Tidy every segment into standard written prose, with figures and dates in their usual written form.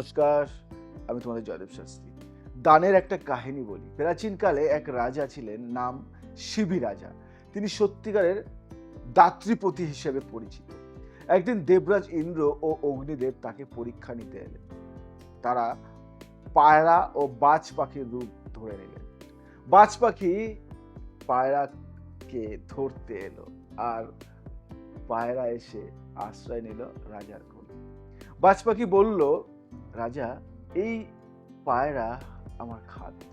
নমস্কার, আমি তোমাদের জয়দেব শাস্ত্রী। দানের একটা কাহিনী বলি। প্রাচীনকালে এক রাজা ছিলেন, নাম শিবি রাজা। তিনি সত্যিকারের দাতৃপতি হিসেবে পরিচিত। একদিন দেবরাজ ইন্দ্র ও অগ্নিদেব তাকে পরীক্ষা নিতে এলেন। তারা পায়রা ও বাজ পাখির রূপ ধরে নিলেন। বাজ পাখি পায়রাকে ধরতে এলো, আর পায়রা এসে আশ্রয় নিল রাজার কোলে। বাজ পাখি বলল, রাজা, এই পায়রা আমার খাদ্য,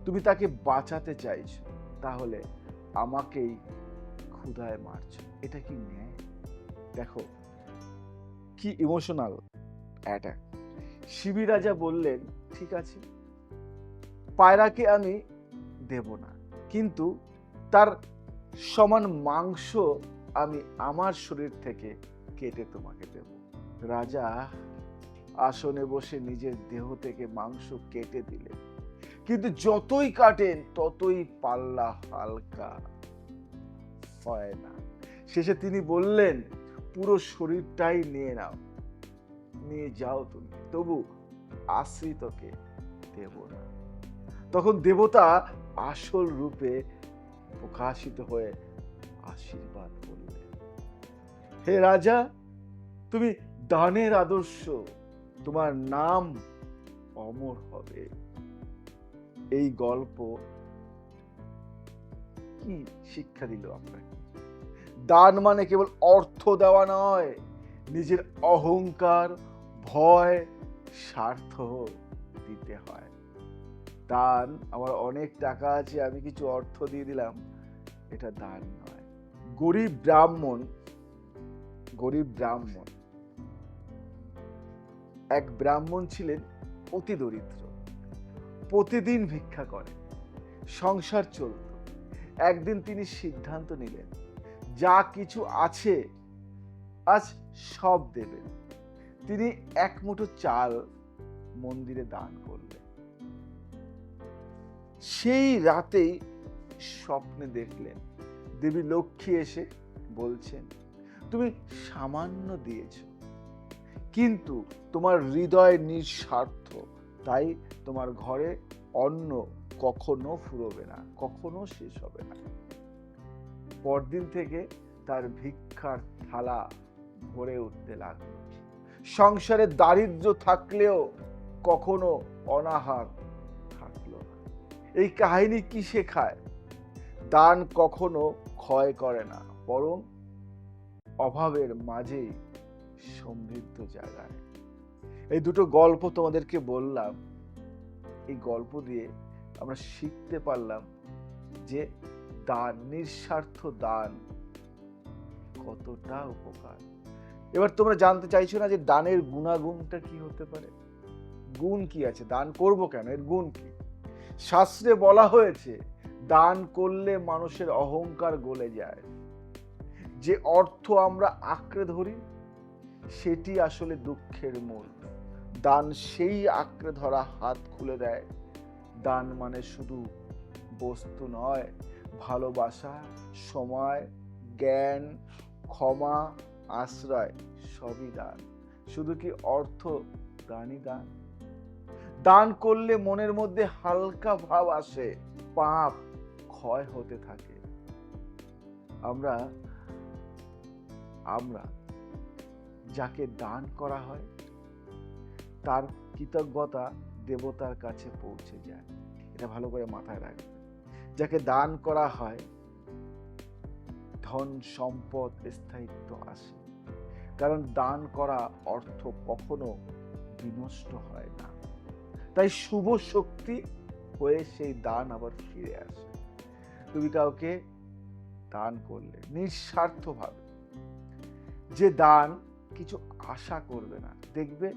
তুমি তাকে বাঁচাতে চাইছো, তাহলে আমাকেই ক্ষুধায় মারছো, এটা কি ন্যায়? দেখো কি ইমোশনাল অ্যাটাক। শিবি রাজা বললেন, ঠিক আছে, পায়রাকে আমি দেব না, কিন্তু তার সমান মাংস আমি আমার শরীর থেকে কেটে তোমাকে দেব। রাজা আসনে বসে নিজের দেহ থেকে মাংস কেটে দিলেন, কিন্তু যতই কাটেন ততই পাল্লা হালকা হয় না। শেষে তিনি বললেন, পুরো শরীরটাই নিয়ে নাও, নিয়ে যাও তুমি, তবু আশ্রিতকে দেব না। তখন দেবতা আসল রূপে প্রকাশিত হয়ে আশীর্বাদ করলেন, হে রাজা, তুমি দানের আদর্শ, তোমার নাম অমর হবে। এই গল্প কি শিক্ষা দিল আপনাকে? দান মানে কেবল অর্থ দেওয়া নয়, নিজের অহংকার, ভয়, স্বার্থ দিতে হয়। দান, আমার অনেক টাকা আছে, আমি কিছু অর্থ দিয়ে দিলাম, এটা দান নয়। গরিব ব্রাহ্মণ এক ব্রাহ্মণ ছিলেন অতি দরিদ্র, প্রতিদিন ভিক্ষা করেন, সংসার চলত। একদিন তিনি সিদ্ধান্ত নিলেন, যা কিছু আছে আজ সব দেবেন। তিনি এক মুঠো চাল মন্দিরে দান করলেন। সেই রাতেই স্বপ্নে দেখলেন দেবী লক্ষ্মী এসে বলছেন, তুমি সামান্য দিয়েছ, কিন্তু তোমার হৃদয় নিঃস্বার্থ, তাই তোমার ঘরে অন্ন কখনো ফুরোবে না, কখনো শেষ হবে না। পরদিন থেকে তার ভিক্ষার থালা ভরে উঠতে লাগলো। সংসারে দারিদ্র্য থাকলেও কখনো অনাহার থাকলো না। এই কাহিনী কি শেখায়? দান কখনো ক্ষয় করে না, বরং অভাবের মাঝেই সমৃদ্ধ জায়গায়। এই দুটো গল্প তোমাদেরকে বললাম। এই গল্প দিয়ে আমরা শিখতে পারলাম যে দান, নিঃস্বার্থ দান কতটা উপকার। এবার তোমরা জানতে চাইছো না যে দানের গুণাগুণটা কি হতে পারে? গুণ কি আছে? দান করব কেন? এর গুণ কি? শাস্ত্রে বলা হয়েছে, দান করলে মানুষের অহংকার গলে যায়। যে অর্থ আমরা আঁকড়ে ধরি, সেটি আসলে দুঃখের মূল। দান সেই আঁকড়ে ধরা হাত খুলে দেয়। দান মানে শুধু বস্তু নয়, ভালোবাসা, সময়, জ্ঞান, ক্ষমা, আশ্রয়, সবই দান। শুধু কি অর্থ দানই দান? দান করলে মনের মধ্যে হালকা ভাব আসে, পাপ ক্ষয় হতে থাকে। আমরা যাকে দান করা হয় তার কৃতজ্ঞতা দেবতার কাছে পৌঁছে যায়। এটা ভালো করে মাথায় রাখবে। যাকে দান করা হয় ধন সম্পদ স্থায়িত্ব আসে, কারণ দান করা অর্থ কখনো বিনষ্ট হয় না। তাই শুভ শক্তি হয়ে সেই দান আবার ফিরে আসে। তুমি কাউকে দান করলে নিঃস্বার্থভাবে, যে দান কিছু আশা করবে না, দেখবে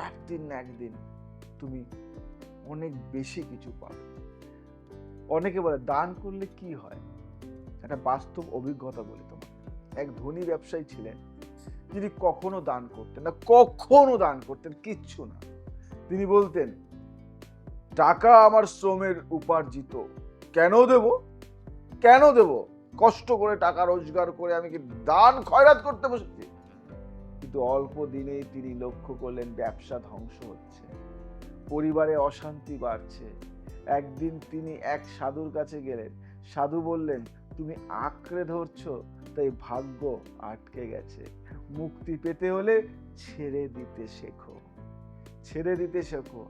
একদিন না একদিন তুমি অনেক বেশি কিছু পাবে। অনেকে বলে দান করলে কি হয়? একটা বাস্তব অভিজ্ঞতা বলি তোমাকে। এক ধনী ব্যবসায়ী ছিলেন, যিনি কখনো দান করতেন কিচ্ছু না। তিনি বলতেন, টাকা আমার শ্রমের উপার্জিত, কেন দেব? কষ্ট করে টাকা রোজগার করে আমি কি দান খয়রাত করতে বসেছি? কিন্তু অল্প দিনেই তিনি লক্ষ্য করলেন ব্যবসা ধ্বংস হচ্ছে, পরিবারে অশান্তি বাড়ছে। একদিন তিনি এক সাধুর কাছে গেলেন। সাধু বললেন, তুমি আঁকড়ে ধরছো, তাই ভাগ্য আটকে গেছে। মুক্তি পেতে হলে ছেড়ে দিতে শেখো, ছেড়ে দিতে শেখো।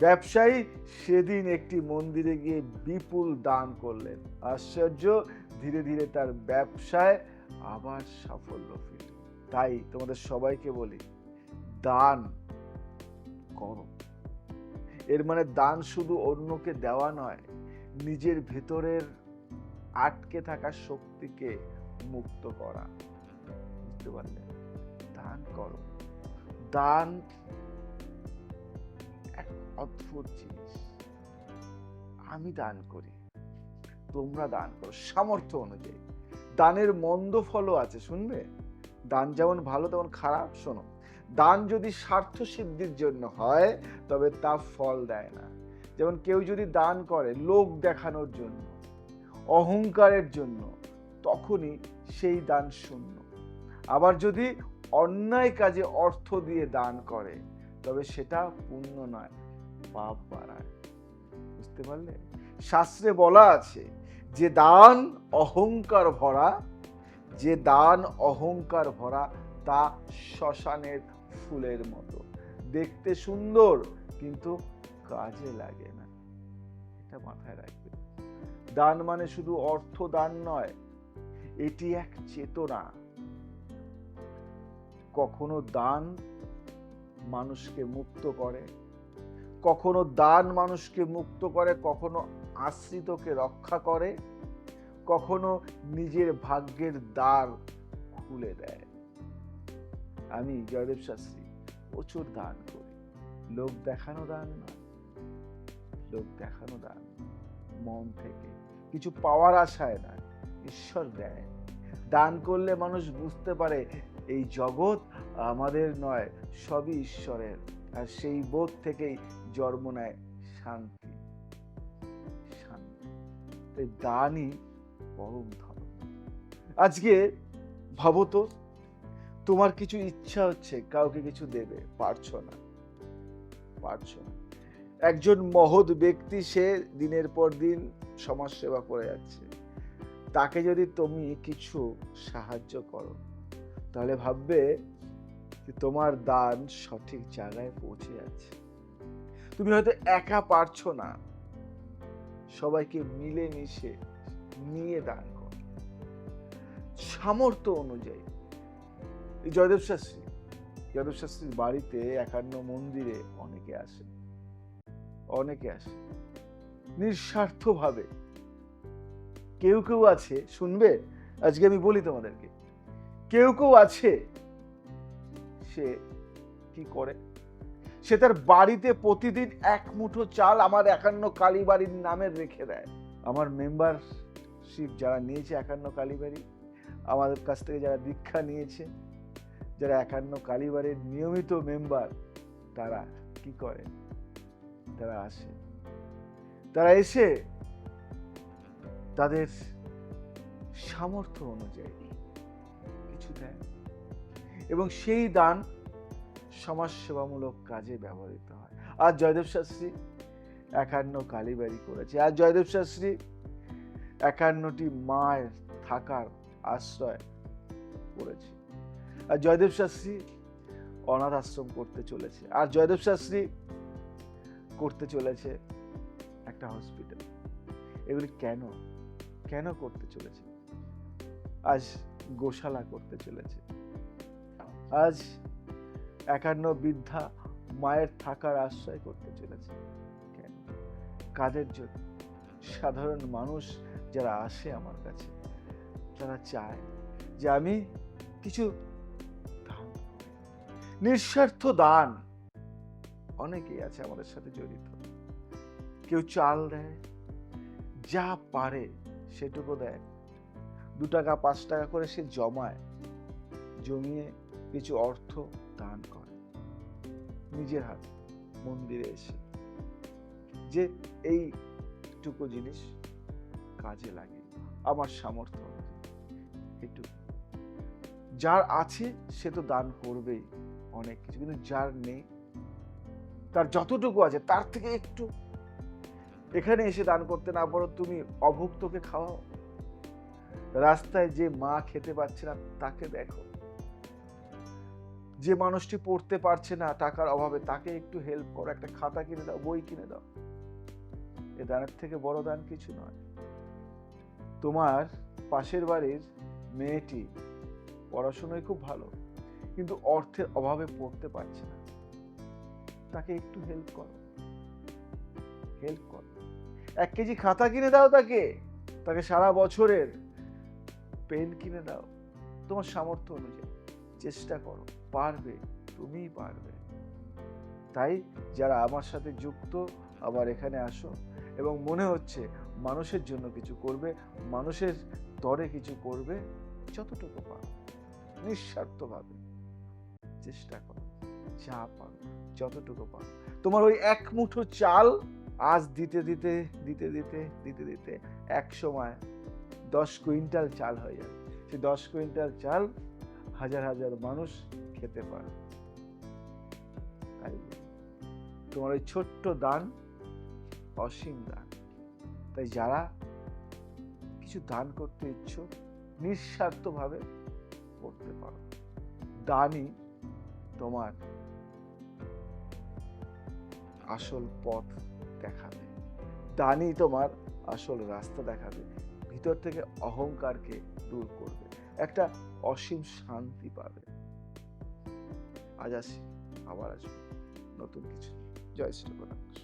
ব্যবসায়ী সেদিন একটি মন্দিরে গিয়ে বিপুল দান করলেন। আশ্চর্য, ধীরে ধীরে তার ব্যবসায় আবার সাফল্য ফিরল। তাই তোমাদের সবাইকে বলি, দান করো। এর মানে দান শুধু অন্যকে দেওয়া নয়, নিজের ভেতরের আটকে থাকা শক্তিকে মুক্ত করা। বুঝতে পারলে? দান করো। দান এক অদ্ভুত জিনিস। আমি দান করি, তোমরা দান করো সামর্থ্য অনুযায়ী। দানের মন্দ ফলও আছে, শুনবে? দান যেমন ভালো তেমন খারাপ। শোনো, দান যদি স্বার্থ সিদ্ধির জন্য হয় তবে তা ফল দেয় না। যেমন কেউ যদি দান করে লোক দেখানোর জন্য, অহংকারের জন্য, তখনই সেই দান শূন্য। আবার যদি অন্যায় কাজে অর্থ দিয়ে দান করে তবে সেটা পুণ্য নয়, পাপ বাড়ায়। বুঝতে পারলে? শাস্ত্রে বলা আছে, যে দান অহংকার ভরা, যে দান অহংকার ভরা তা শ্মশানের ফুলের মতো, দেখতে সুন্দর কিন্তু কাজে লাগে না। এটা মাথায় রাখবে। দান মানে শুধু অর্থ দান নয়, এটি এক চেতনা। কখনো দান মানুষকে মুক্ত করে, কখনো দান মানুষকে মুক্ত করে, কখনো আশ্রিতকে রক্ষা করে, কখনো নিজের ভাগ্যের দ্বার খুলে দেয়। আমি জয়দেব শাস্ত্রী প্রচুর দান করি। লোক দেখানো দান না, লোক দেখানো দান মন থেকে, কিছু পাওয়ার আশায় না, ঈশ্বর দেয়। দান করলে মানুষ বুঝতে পারে এই জগৎ আমাদের নয়, সবই ঈশ্বরের। আর সেই বোধ থেকেই জন্ম নেয় শান্তি। শান্তি, তাই দানই পরম ধর্ম। আজকে ভাবো তো, তোমার কিছু ইচ্ছা হচ্ছে, কাউকে কিছু দেবে, পারছো না। একজন মহৎ ব্যক্তি, সে দিনের পর দিন সমাজ সেবা করে যাচ্ছে, তাকে যদি তুমি কিছু সাহায্য করো তাহলে ভাববে যে তোমার দান সঠিক জায়গায় পৌঁছে যাচ্ছে। তুমি হয়তো একা পারছো না, সবাইকে মিলে মিশে নিয়ে দান করো সামর্থ্য অনুযায়ী। জয়দেব শাস্ত্রীর বাড়িতে 51 মন্দিরে অনেকে আসে নিঃস্বার্থ ভাবে। কেউ কেউ আছে, শুনবে আজকে আমি বলি তোমাদেরকে, কেউ আছে সে কি করে, সে তার বাড়িতে প্রতিদিন এক মুঠো চাল আমার 51 কালীবাড়ির নামে রেখে দেয়। আমার মেম্বারশিপ যারা নিয়েছে 51 কালীবাড়ি, আমাদের কাছ থেকে যারা দীক্ষা নিয়েছে, যারা 51 কালীবাড়ির নিয়মিত মেম্বার, তারা কি করে, তারা আসে, তারা এসে তাদের সামর্থ্য অনুযায়ী কিছু দেয় এবং সেই দান সমাজ সেবামূলক কাজে ব্যবহৃত হয়। আর জয়দেব শাস্ত্রী 51 কালীবাড়ি করেছে, আর জয়দেব শাস্ত্রী 51টি মায়ের থাকার আশ্রয় করেছে, আর জয়দেব শাস্ত্রী অনাথ আশ্রম করতে চলেছে, আর জয়দেব শাস্ত্রী করতে চলেছে একটা হসপিটাল। এগুলি কেন করতে চলেছে? আজ গোশালা করতে চলেছে, আজ 51 বৃদ্ধা মায়ের থাকার আশ্রয় করতে চলেছে। কেন? কাদের জন্য? সাধারণ মানুষ যারা আসে আমার কাছে, তারা চায় যে আমি কিছু দান করি। নিঃস্বার্থ দান। অনেকেই আছে আমাদের সাথে জড়িত। কেউ চাল দেয়, যা পারে সেটুকু দেয়, 2 টাকা 5 টাকা করে সে জমিয়ে কিছু অর্থ দান করে নিজের হাতে মন্দিরে এসে, যে এইটুকু জিনিস কাজে লাগে আমার সামর্থ্য। একটু যার আছে সে তো দান করবেই অনেক কিছু, কিন্তু যার নেই তার যতটুকু আছে তার থেকে একটু এখানে এসে দান করতে না পারো, তুমি অভুক্তকে খাওয়াও। রাস্তায় যে মা খেতে পাচ্ছে না তাকে দেখো, যে মানুষটি পড়তে পারছে না টাকার অভাবে তাকে একটু হেল্প করো, একটা খাতা কিনে দাও, বই কিনে দাও। এ দানের থেকে বড় দান কিছু নয়। তোমার পাশের বাড়ির মেয়েটি পড়াশোনায় খুব ভালো, কিন্তু অর্থের অভাবে পড়তে পারছে না, তাকে একটু হেল্প করো, হেল্প করো। 1 কেজি খাতা কিনে দাও তাকে, তাকে সারা বছরের পেন কিনে দাও, তোমার সামর্থ্য অনুযায়ী চেষ্টা করো, পারবে, তুমিই পারবে। তাই যারা আমার সাথে যুক্ত আবার এখানে আসো এবং মনে হচ্ছে মানুষের জন্য কিছু করবে, মানুষের তরে কিছু করবে, যতটুকু পারো নিঃস্বার্থভাবে চেষ্টা করো, যা পারো যতটুকু পারো। তোমার ওই 1 মুঠো চাল আজ দিতে দিতে দিতে দিতে দিতে দিতে এক সময় 10 কুইন্টাল চাল হয়ে যাবে। সেই 10 কুইন্টাল চাল হাজার হাজার মানুষ খেতে পারে। তাই তোমার ওই ছোট্ট দান অসীম দান। তাই যারা কিছু দান করতে ইচ্ছুক নিঃস্বার্থভাবে করতে পারো। দানই তোমার আসল পথ দেখাবে, দানই তোমার আসল রাস্তা দেখাবে, ভিতর থেকে অহংকারকে দূর করবে, একটা অসীম শান্তি পাবে। আজ আসি, আবার আসবো নতুন কিছু। জয় শ্রী গণেশ।